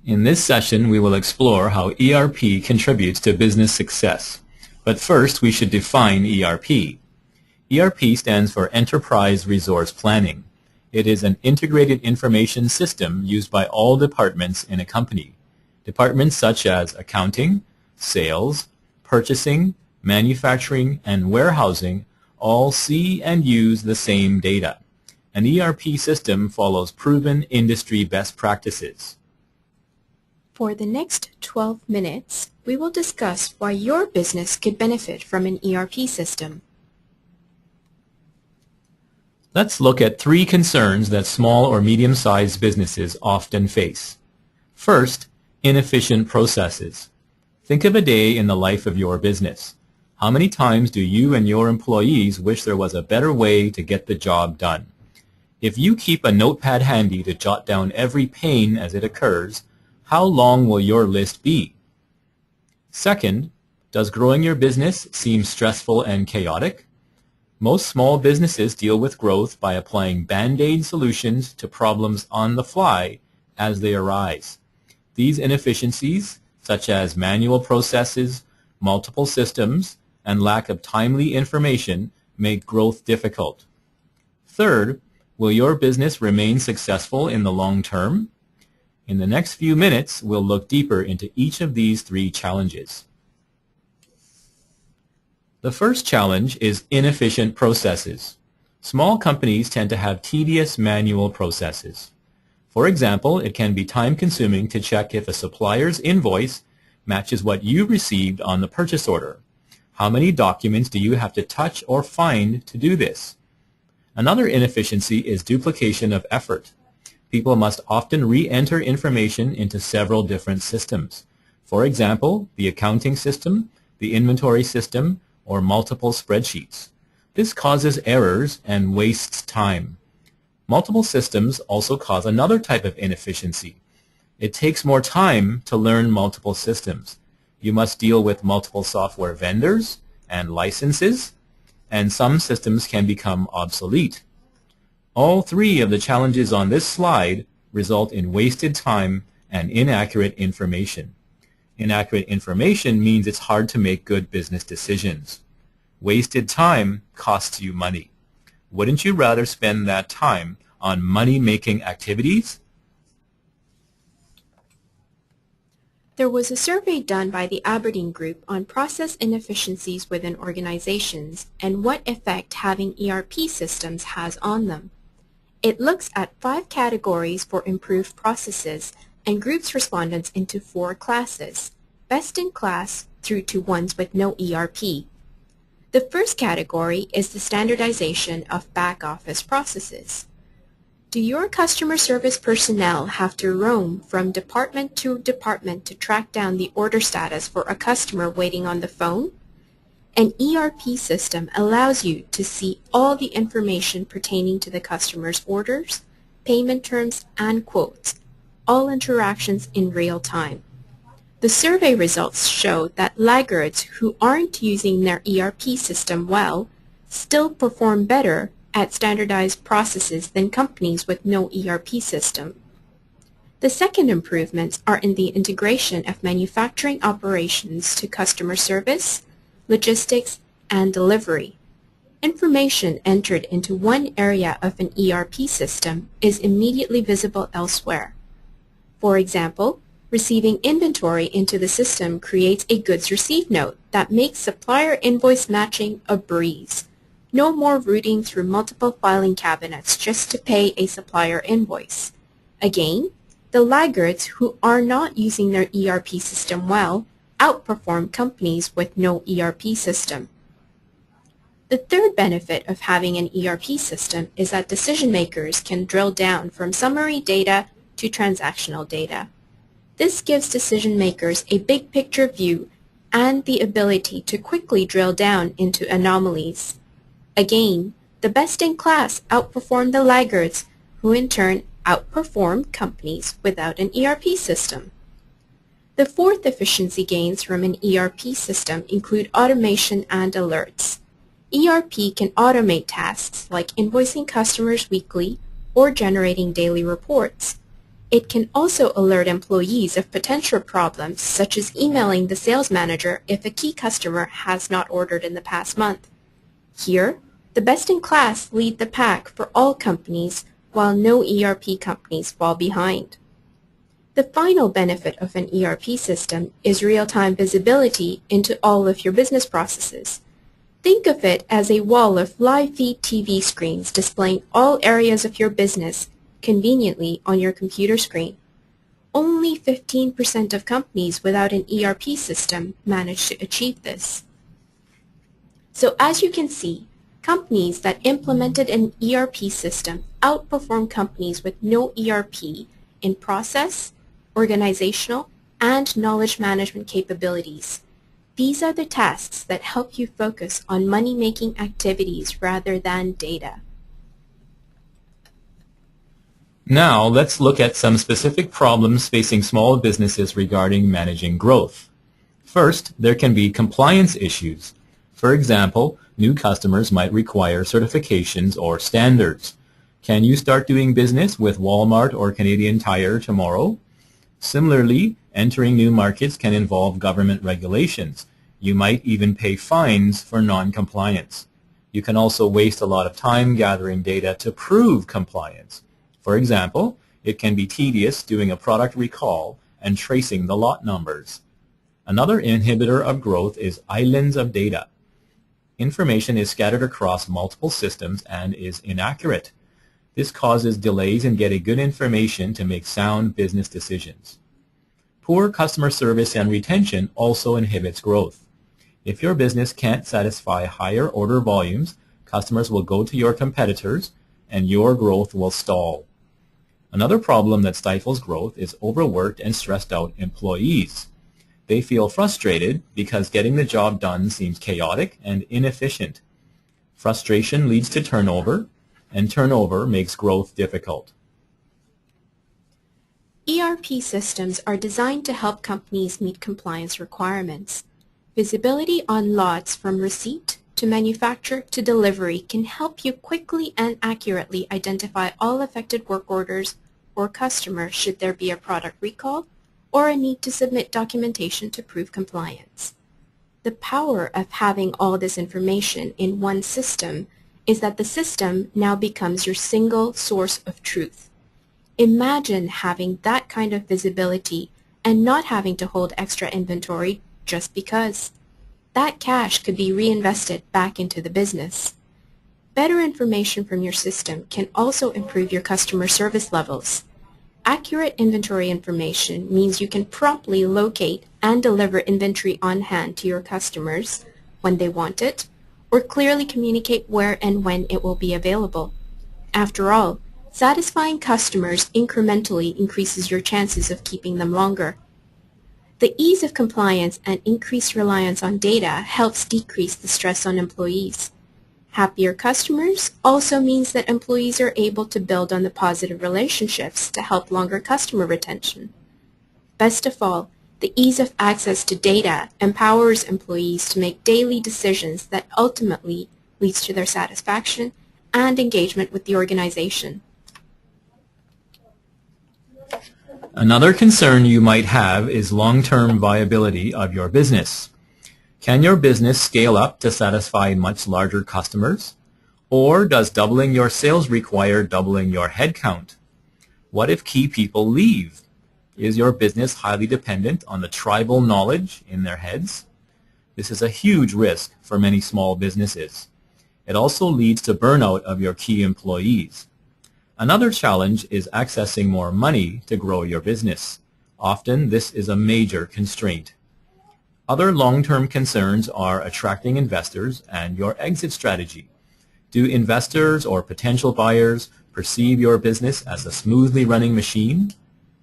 In this session, we will explore how ERP contributes to business success. But first, we should define ERP. ERP stands for Enterprise Resource Planning. It is an integrated information system used by all departments in a company. Departments such as accounting, sales, purchasing, manufacturing, and warehousing all see and use the same data. An ERP system follows proven industry best practices. For the next 12 minutes, we will discuss why your business could benefit from an ERP system. Let's look at 3 concerns that small or medium-sized businesses often face. First, inefficient processes. Think of a day in the life of your business. How many times do you and your employees wish there was a better way to get the job done? If you keep a notepad handy to jot down every pain as it occurs, how long will your list be? Second, does growing your business seem stressful and chaotic? Most small businesses deal with growth by applying band-aid solutions to problems on the fly as they arise. These inefficiencies, such as manual processes, multiple systems, and lack of timely information, make growth difficult. Third, will your business remain successful in the long term? In the next few minutes, we'll look deeper into each of these 3 challenges. The first challenge is inefficient processes. Small companies tend to have tedious manual processes. For example, it can be time-consuming to check if a supplier's invoice matches what you received on the purchase order. How many documents do you have to touch or find to do this? Another inefficiency is duplication of effort. People must often re-enter information into several different systems. For example, the accounting system, the inventory system, or multiple spreadsheets. This causes errors and wastes time. Multiple systems also cause another type of inefficiency. It takes more time to learn multiple systems. You must deal with multiple software vendors and licenses, and some systems can become obsolete. All 3 of the challenges on this slide result in wasted time and inaccurate information. Inaccurate information means it's hard to make good business decisions. Wasted time costs you money. Wouldn't you rather spend that time on money-making activities? There was a survey done by the Aberdeen Group on process inefficiencies within organizations and what effect having ERP systems has on them. It looks at 5 categories for improved processes and groups respondents into 4 classes, best in class through to ones with no ERP. The first category is the standardization of back-office processes. Do your customer service personnel have to roam from department to department to track down the order status for a customer waiting on the phone? An ERP system allows you to see all the information pertaining to the customer's orders, payment terms, and quotes, all interactions in real time. The survey results show that laggards who aren't using their ERP system well still perform better at standardized processes than companies with no ERP system. The second improvements are in the integration of manufacturing operations to customer service, logistics, and delivery. Information entered into one area of an ERP system is immediately visible elsewhere. For example, receiving inventory into the system creates a goods received note that makes supplier invoice matching a breeze. No more rooting through multiple filing cabinets just to pay a supplier invoice. Again, the laggards who are not using their ERP system well outperform companies with no ERP system. The third benefit of having an ERP system is that decision makers can drill down from summary data to transactional data. This gives decision makers a big picture view and the ability to quickly drill down into anomalies. Again, the best in class outperform the laggards, who in turn outperform companies without an ERP system. The fourth efficiency gains from an ERP system include automation and alerts. ERP can automate tasks like invoicing customers weekly or generating daily reports. It can also alert employees of potential problems, such as emailing the sales manager if a key customer has not ordered in the past month. Here, the best-in-class lead the pack for all companies, while no ERP companies fall behind. The final benefit of an ERP system is real-time visibility into all of your business processes. Think of it as a wall of live-feed TV screens displaying all areas of your business conveniently on your computer screen. Only 15% of companies without an ERP system manage to achieve this. So as you can see, companies that implemented an ERP system outperform companies with no ERP in process, organizational, and knowledge management capabilities. These are the tasks that help you focus on money-making activities rather than data. Now let's look at some specific problems facing small businesses regarding managing growth. First, there can be compliance issues. For example, new customers might require certifications or standards. Can you start doing business with Walmart or Canadian Tire tomorrow? Similarly, entering new markets can involve government regulations. You might even pay fines for non-compliance. You can also waste a lot of time gathering data to prove compliance. For example, it can be tedious doing a product recall and tracing the lot numbers. Another inhibitor of growth is islands of data. Information is scattered across multiple systems and is inaccurate. This causes delays in getting good information to make sound business decisions. Poor customer service and retention also inhibits growth. If your business can't satisfy higher order volumes, customers will go to your competitors and your growth will stall. Another problem that stifles growth is overworked and stressed out employees. They feel frustrated because getting the job done seems chaotic and inefficient. Frustration leads to turnover, and turnover makes growth difficult. ERP systems are designed to help companies meet compliance requirements. Visibility on lots from receipt to manufacture to delivery can help you quickly and accurately identify all affected work orders or customers should there be a product recall or a need to submit documentation to prove compliance. The power of having all this information in one system is that the system now becomes your single source of truth. Imagine having that kind of visibility and not having to hold extra inventory just because. That cash could be reinvested back into the business. Better information from your system can also improve your customer service levels. Accurate inventory information means you can promptly locate and deliver inventory on hand to your customers when they want it, or clearly communicate where and when it will be available. After all, satisfying customers incrementally increases your chances of keeping them longer. The ease of compliance and increased reliance on data helps decrease the stress on employees. Happier customers also means that employees are able to build on the positive relationships to help longer customer retention. Best of all, the ease of access to data empowers employees to make daily decisions that ultimately leads to their satisfaction and engagement with the organization. Another concern you might have is long-term viability of your business. Can your business scale up to satisfy much larger customers? Or does doubling your sales require doubling your headcount? What if key people leave? Is your business highly dependent on the tribal knowledge in their heads? This is a huge risk for many small businesses. It also leads to burnout of your key employees. Another challenge is accessing more money to grow your business. Often this is a major constraint. Other long-term concerns are attracting investors and your exit strategy. Do investors or potential buyers perceive your business as a smoothly running machine,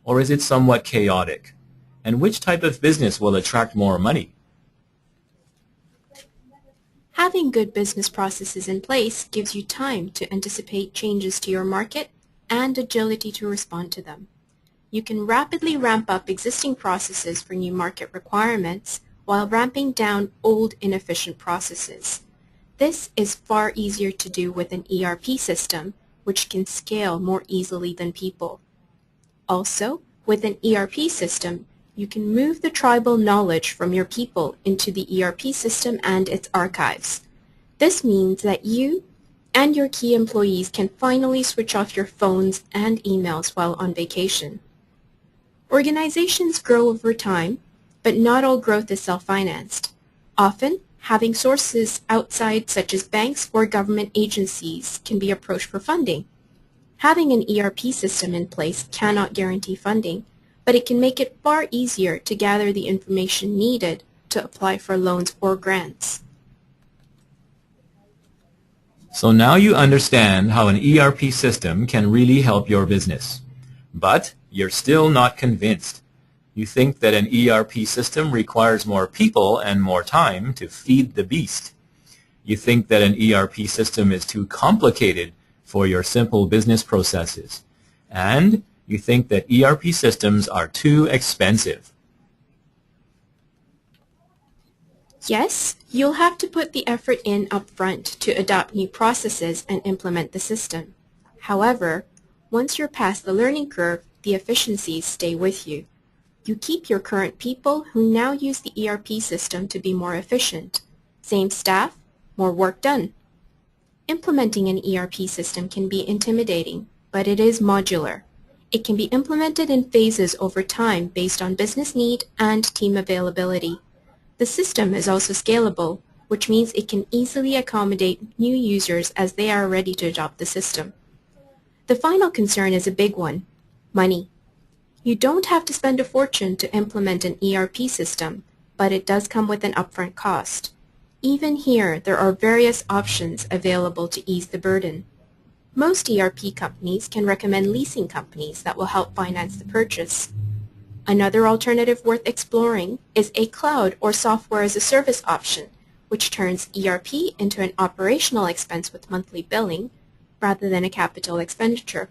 or is it somewhat chaotic? And which type of business will attract more money? Having good business processes in place gives you time to anticipate changes to your market and agility to respond to them. You can rapidly ramp up existing processes for new market requirements while ramping down old inefficient processes. This is far easier to do with an ERP system, which can scale more easily than people. Also, with an ERP system, you can move the tribal knowledge from your people into the ERP system and its archives. This means that you and your key employees can finally switch off your phones and emails while on vacation. Organizations grow over time, but not all growth is self-financed. Often, having sources outside such as banks or government agencies can be approached for funding. Having an ERP system in place cannot guarantee funding, but it can make it far easier to gather the information needed to apply for loans or grants. So now you understand how an ERP system can really help your business. But you're still not convinced. You think that an ERP system requires more people and more time to feed the beast. You think that an ERP system is too complicated for your simple business processes. And you think that ERP systems are too expensive. Yes, you'll have to put the effort in upfront to adopt new processes and implement the system. However, once you're past the learning curve, the efficiencies stay with you. You keep your current people who now use the ERP system to be more efficient. Same staff, more work done. Implementing an ERP system can be intimidating, but it is modular. It can be implemented in phases over time based on business need and team availability. The system is also scalable, which means it can easily accommodate new users as they are ready to adopt the system. The final concern is a big one: money. You don't have to spend a fortune to implement an ERP system, but it does come with an upfront cost. Even here, there are various options available to ease the burden. Most ERP companies can recommend leasing companies that will help finance the purchase. Another alternative worth exploring is a cloud or software as a service option, which turns ERP into an operational expense with monthly billing rather than a capital expenditure.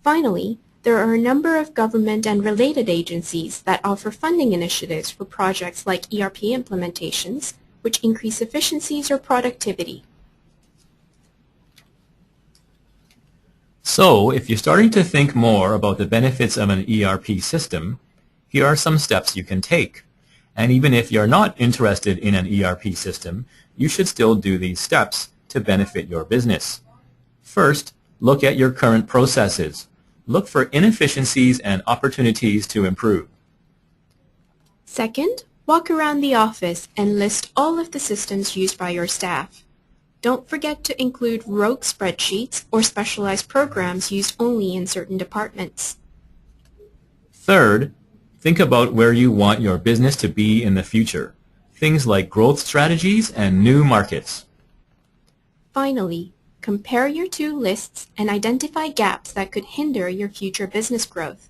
Finally, there are a number of government and related agencies that offer funding initiatives for projects like ERP implementations, which increase efficiencies or productivity. So, if you're starting to think more about the benefits of an ERP system, here are some steps you can take. And even if you're not interested in an ERP system, you should still do these steps to benefit your business. First, look at your current processes. Look for inefficiencies and opportunities to improve. Second, walk around the office and list all of the systems used by your staff. Don't forget to include rogue spreadsheets or specialized programs used only in certain departments. Third, think about where you want your business to be in the future. Things like growth strategies and new markets. Finally, compare your two lists and identify gaps that could hinder your future business growth.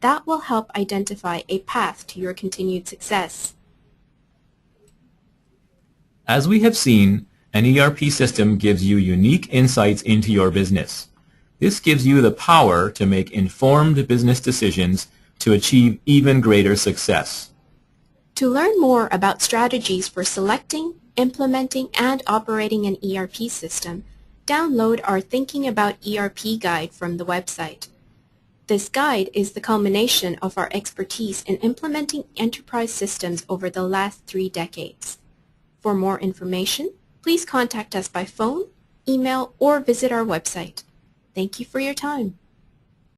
That will help identify a path to your continued success. As we have seen, an ERP system gives you unique insights into your business. This gives you the power to make informed business decisions to achieve even greater success. To learn more about strategies for selecting, implementing, and operating an ERP system, download our Thinking About ERP guide from the website. This guide is the culmination of our expertise in implementing enterprise systems over the last 3 decades. For more information, please contact us by phone, email, or visit our website. Thank you for your time.